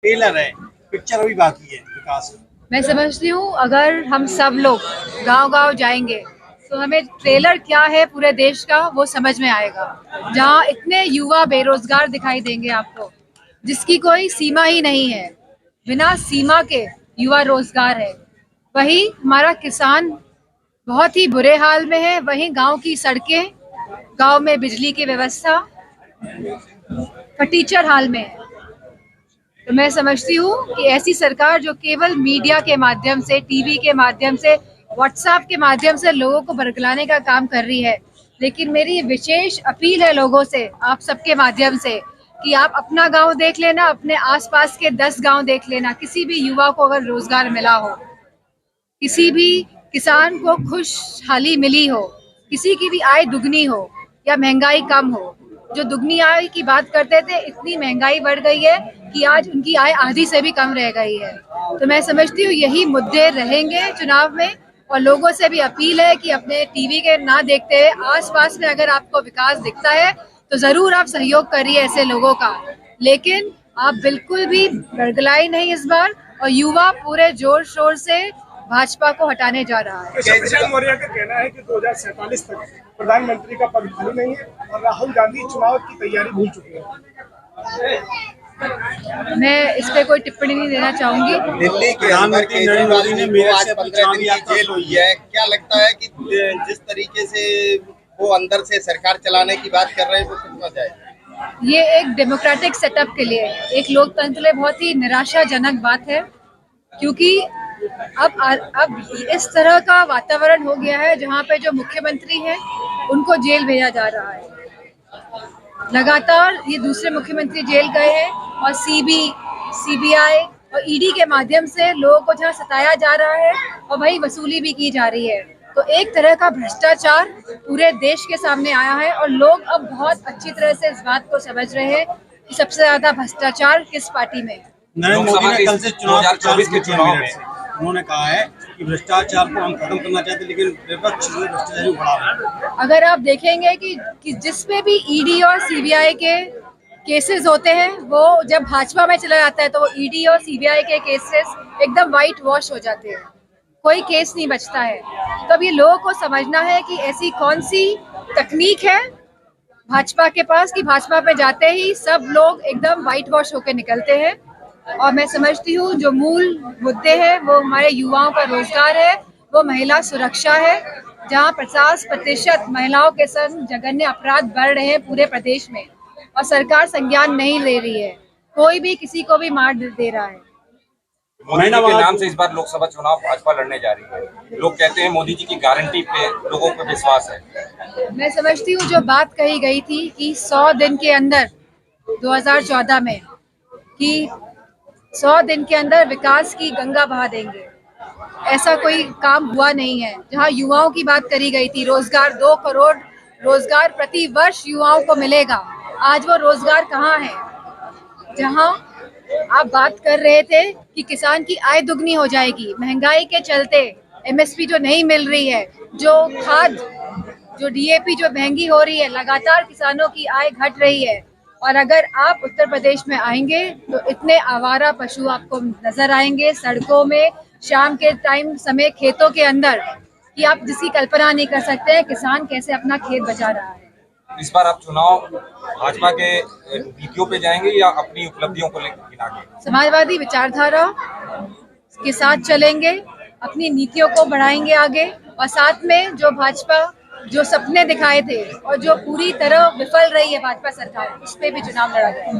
Trailer है, picture अभी बाकी है विकास। मैं समझती हूँ अगर हम सब लोग गांव-गांव जाएंगे तो हमें ट्रेलर क्या है पूरे देश का वो समझ में आएगा। जहाँ इतने युवा बेरोजगार दिखाई देंगे आपको, जिसकी कोई सीमा ही नहीं है, बिना सीमा के युवा रोजगार है। वही हमारा किसान बहुत ही बुरे हाल में है, वहीं गांव की सड़कें, गांव में बिजली की व्यवस्था फटीचर हाल में है। तो मैं समझती हूँ कि ऐसी सरकार जो केवल मीडिया के माध्यम से, टीवी के माध्यम से, व्हाट्सएप के माध्यम से लोगों को बरगलाने का काम कर रही है। लेकिन मेरी विशेष अपील है लोगों से, आप सबके माध्यम से, कि आप अपना गांव देख लेना, अपने आसपास के 10 गांव देख लेना। किसी भी युवा को अगर रोजगार मिला हो, किसी भी किसान को खुशहाली मिली हो, किसी की भी आय दुगनी हो या महंगाई कम हो। जो दुगनी आय की बात करते थे, इतनी महंगाई बढ़ गई है कि आज उनकी आय आधी से भी कम रह गई है। तो मैं समझती हूँ यही मुद्दे रहेंगे चुनाव में, और लोगों से भी अपील है कि अपने टीवी के ना देखते हुए आसपास में अगर आपको विकास दिखता है तो जरूर आप सहयोग करिए ऐसे लोगों का। लेकिन आप बिल्कुल भी बरगलाई नहीं इस बार, और युवा पूरे जोर शोर से भाजपा को हटाने जा रहा है। प्रशांत मौर्य का कहना है कि 2047 तक प्रधानमंत्री का पद खाली नहीं है और राहुल गांधी चुनाव की तैयारी भूल चुके हैं। मैं इस पे कोई टिप्पणी नहीं देना चाहूंगी। दिल्ली के अंदर केजरीवाल ने मेरठ से 15 दिन की जेल हुई है। क्या लगता है कि जिस तरीके से वो अंदर से सरकार चलाने की बात कर रहे हैं वो कितना जाए? ये एक डेमोक्रेटिक सेटअप के लिए, एक लोकतंत्र के लिए बहुत ही निराशाजनक बात है, क्योंकि अब इस तरह का वातावरण हो गया है जहाँ पे जो मुख्यमंत्री हैं उनको जेल भेजा जा रहा है। लगातार ये दूसरे मुख्यमंत्री जेल गए हैं और सीबीआई और ईडी के माध्यम से लोगों को जहाँ सताया जा रहा है और वही वसूली भी की जा रही है। तो एक तरह का भ्रष्टाचार पूरे देश के सामने आया है और लोग अब बहुत अच्छी तरह से इस बात को समझ रहे हैं कि सबसे ज्यादा भ्रष्टाचार किस पार्टी में है। नरेंद्र मोदी ने कल से 2024 के चुनाव में उन्होंने कहा है कि भ्रष्टाचार को हम खत्म करना चाहते हैं, लेकिन विपक्ष भ्रष्टाचार बढ़ा रहा है। अगर आप देखेंगे कि जिसमें भी ईडी और सीबीआई के केसेस होते हैं, वो जब भाजपा में चला जाता है तो वो ईडी और सीबीआई के केसेस एकदम वाइट वॉश हो जाते हैं, कोई केस नहीं बचता है। तो अब ये लोगों को समझना है कि ऐसी कौन सी तकनीक है भाजपा के पास कि भाजपा पे जाते ही सब लोग एकदम वाइट वॉश होकर निकलते हैं। और मैं समझती हूँ जो मूल मुद्दे हैं वो हमारे युवाओं का रोजगार है, वो महिला सुरक्षा है, जहाँ 50% महिलाओं के संग जघन्य अपराध बढ़ रहे हैं पूरे प्रदेश में और सरकार संज्ञान नहीं ले रही है। कोई भी किसी को भी मार दे रहा है। मोदी जी के नाम से इस बार लोकसभा चुनाव भाजपा लड़ने जा रही है। लोग कहते हैं मोदी जी की गारंटी पे लोगों को विश्वास है। मैं समझती हूँ जो बात कही गई थी कि 100 दिन के अंदर 2014 में कि 100 दिन के अंदर विकास की गंगा बहा देंगे, ऐसा कोई काम हुआ नहीं है। जहाँ युवाओं की बात करी गई थी, रोजगार 2 करोड़ रोजगार प्रति वर्ष युवाओं को मिलेगा, आज वो रोजगार कहाँ है? जहाँ आप बात कर रहे थे कि किसान की आय दुगनी हो जाएगी, महंगाई के चलते एमएसपी जो नहीं मिल रही है, जो खाद, जो डीएपी जो महंगी हो रही है, लगातार किसानों की आय घट रही है। और अगर आप उत्तर प्रदेश में आएंगे तो इतने आवारा पशु आपको नजर आएंगे सड़कों में, शाम के टाइम समय खेतों के अंदर, कि आप जिसकी कल्पना नहीं कर सकते हैं किसान कैसे अपना खेत बचा रहा है। इस बार आप चुनाव भाजपा के नीतियों पे जाएंगे या अपनी उपलब्धियों को लेकर गिनाएंगे? समाजवादी विचारधारा के साथ चलेंगे, अपनी नीतियों को बढ़ाएंगे आगे, और साथ में जो भाजपा जो सपने दिखाए थे और जो पूरी तरह विफल रही है भाजपा सरकार, उस पे भी चुनाव लड़ा जाएगा।